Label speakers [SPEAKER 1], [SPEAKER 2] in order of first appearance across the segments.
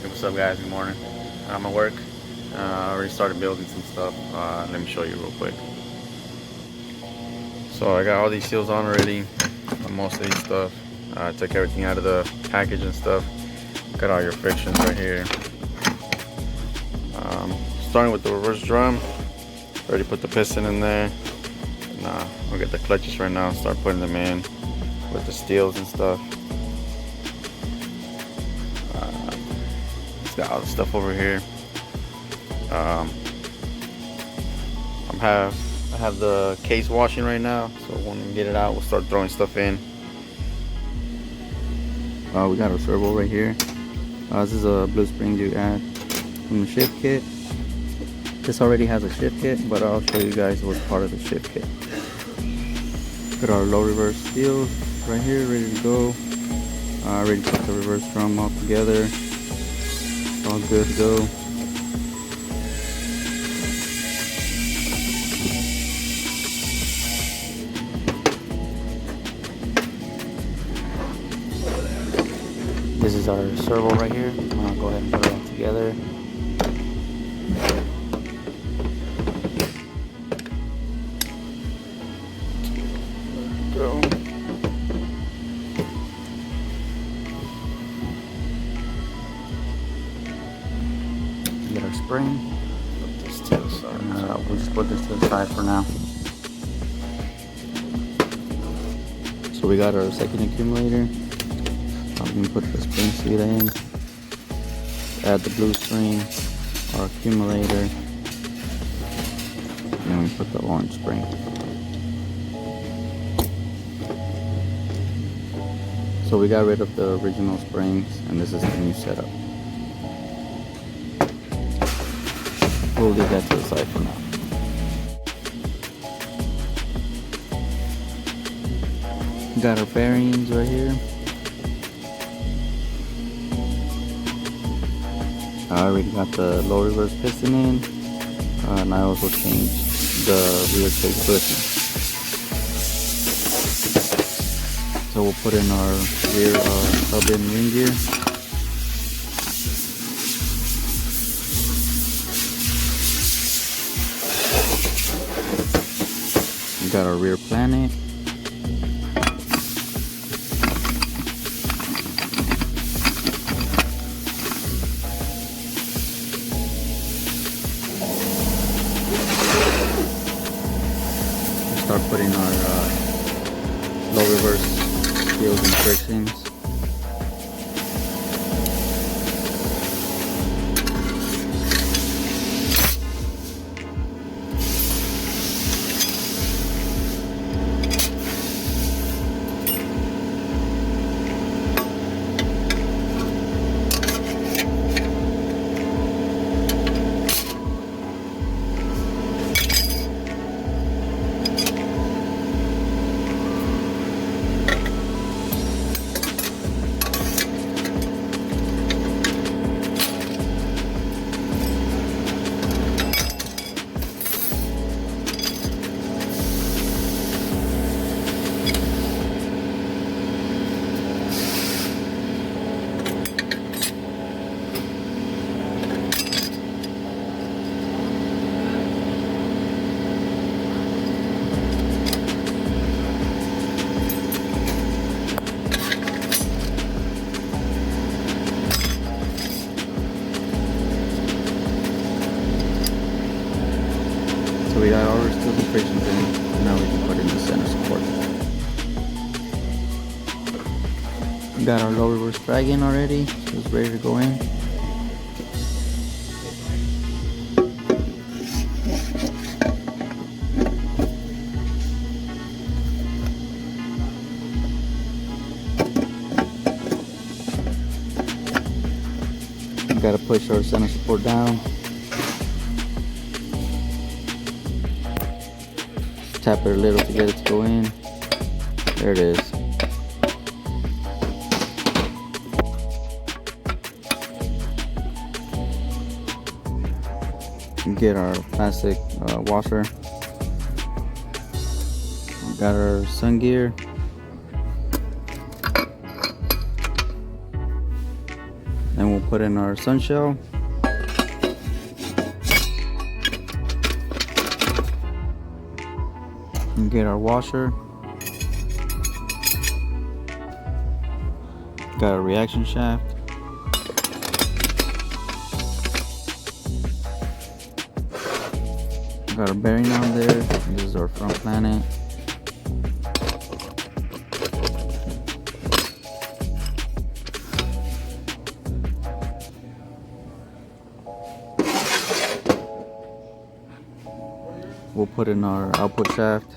[SPEAKER 1] Hey, what's up, guys? Good morning. I'm at work. I already started building some stuff. Let me show you real quick. So I got all these seals on already. Most of these stuff. I took everything out of the package and stuff. Got all your frictions right here. Starting with the reverse drum. Already put the piston in there. We'll get the clutches right now. Start putting them in with the steels and stuff. It's got all the stuff over here. I have the case washing right now, so when we get it out, we'll start throwing stuff in. We got our servo right here. This is a blue spring you add from the shift kit. This already has a shift kit, but I'll show you guys what's part of the shift kit. Got our low reverse steels right here, ready to go. Ready to put the reverse drum all together. It's all good to go. This is our servo right here. I'm gonna go ahead and put it all together. Go. Get our spring. Put this to the side. We'll just put this to the side for now. So we got our second accumulator. I'm going to put the spring seat in, add the blue spring, our accumulator, and then we put the orange spring. So we got rid of the original springs, and this is the new setup. We'll leave that to the side for now. We got our bearings right here. I already got the low reverse piston in, and I also changed the rear tape bushing. So we'll put in our rear sub-in ring gear. We got our rear planet. Start putting our low reverse seals and frictions. So we got all our steel frictions in, and now we can put in the center support. We got our low reverse drag in already, so it's ready to go in. We gotta push our center support down. Tap it a little to get it to go in. There it is. Get our plastic washer. Got our sun gear. Then we'll put in our sun shell. And get our washer. Got a reaction shaft. Got a bearing on there. This is our front planet. We'll put in our output shaft.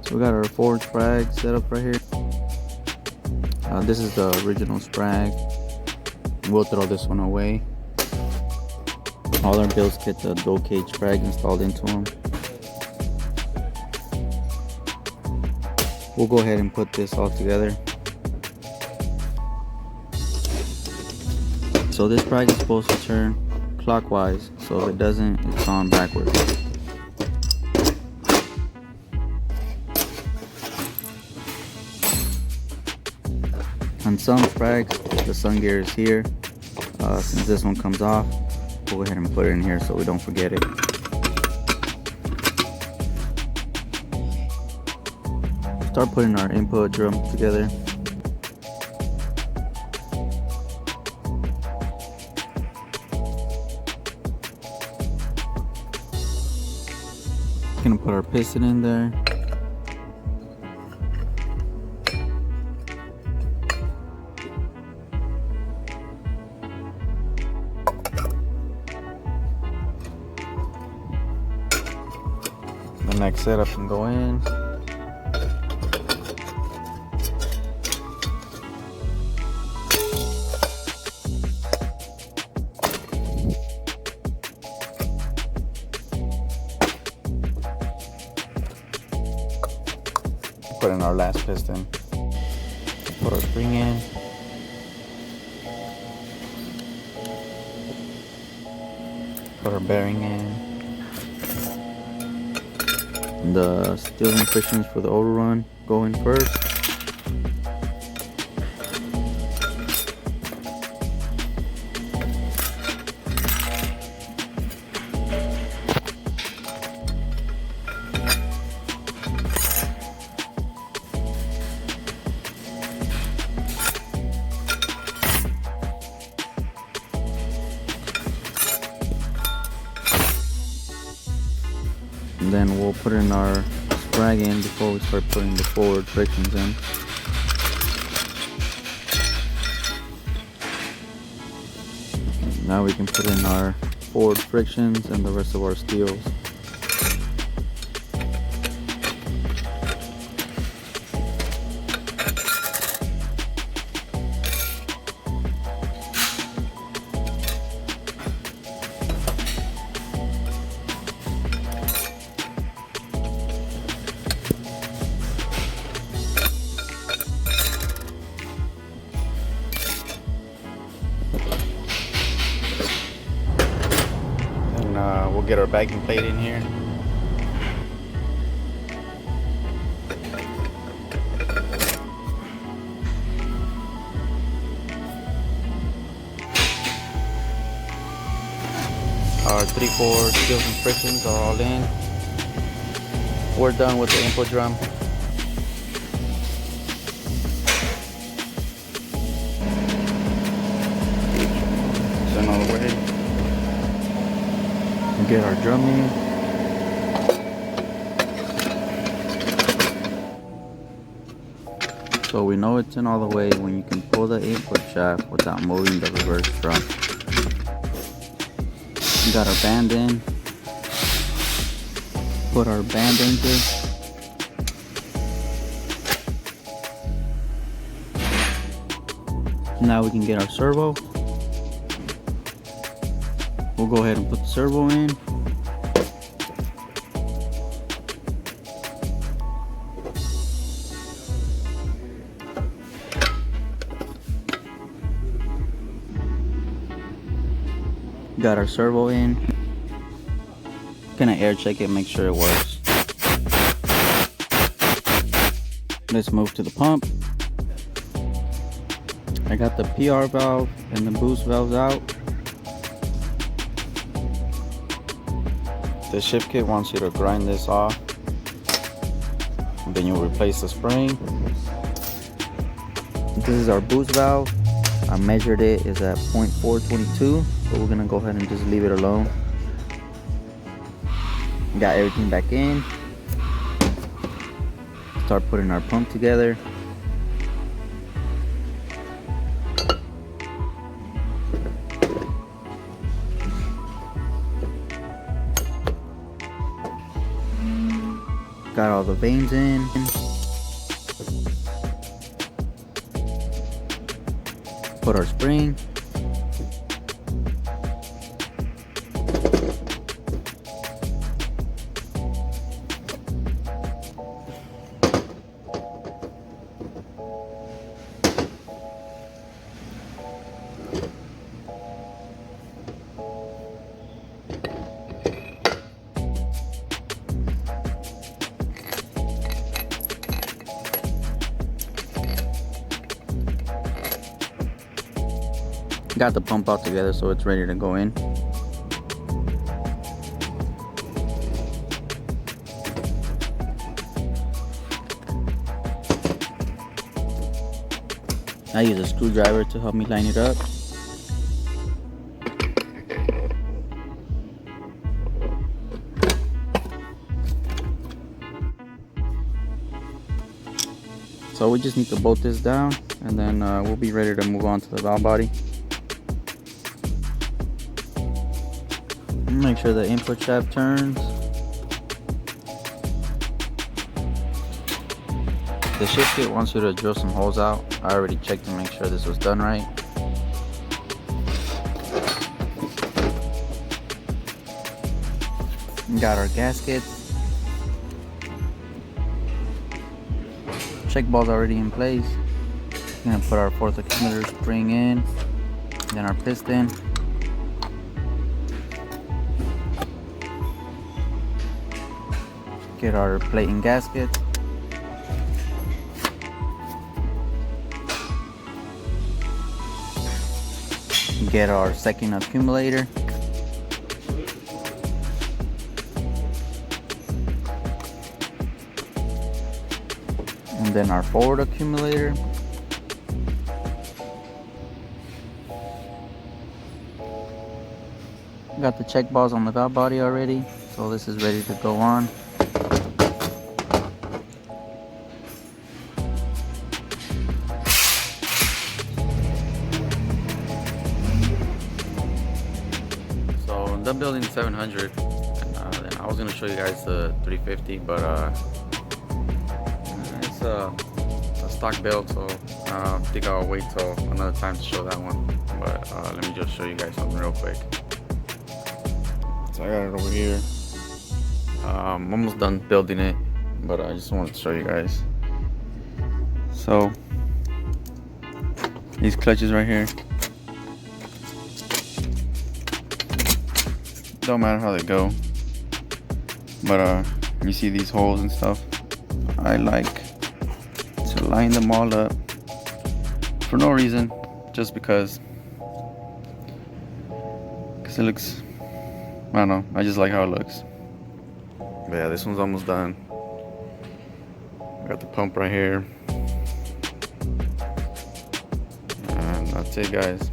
[SPEAKER 1] So we got our forward sprag set up right here. This is the original sprag. We'll throw this one away. All our builds get the dual cage sprag installed into them. We'll go ahead and put this all together. So this sprag is supposed to turn clockwise, so if it doesn't, it's on backwards. On some sprags, the sun gear is here. Since this one comes off, we'll go ahead and put it in here so we don't forget it. Start putting our input drum together. Gonna put our piston in there. The next setup can go in. Put in our last piston. Put our spring in. Put our bearing in. The steel and frictions for the overrun go in first. And then we'll put in our sprag in before we start putting the forward frictions in. Now we can put in our forward frictions and the rest of our steels. We'll get our backing plate in here. Our 3/4 steels and frictions are all in. We're done with the input drum. Send all the way. Get our drum in. So we know it's in all the way when you can pull the input shaft without moving the reverse drum. We got our band in. Put our band in here. Now we can get our servo. We'll go ahead and put the servo in. Got our servo in. Gonna air check it, make sure it works. Let's move to the pump. I got the PR valve and the boost valves out. The shift kit wants you to grind this off. And then you'll replace the spring. This is our boost valve. I measured it, is at 0.422, so we're gonna go ahead and just leave it alone. Got everything back in. Start putting our pump together. Got all the vanes in. Put our spring. Got the pump out together so it's ready to go in. I use a screwdriver to help me line it up. So we just need to bolt this down, and then we'll be ready to move on to the valve body. Make sure the input shaft turns. The shift kit wants you to drill some holes out. I already checked to make sure this was done right. Got our gaskets. Check balls already in place. Gonna put our 4th accumulator spring in, then our piston. Get our plate and gasket. Get our 2nd accumulator. And then our forward accumulator. Got the check balls on the valve body already, so this is ready to go on. I'm building the 700, and then I was gonna show you guys the 350, but it's a stock build, so I think I'll wait till another time to show that one. But let me just show you guys something real quick. So I got it over here. I'm almost done building it, but I just wanted to show you guys. So these clutches right here, don't matter how they go, but you see these holes and stuff. I like to line them all up for no reason, just because it looks, I don't know, I just like how it looks. But yeah, this one's almost done. Got the pump right here, and that's it, guys.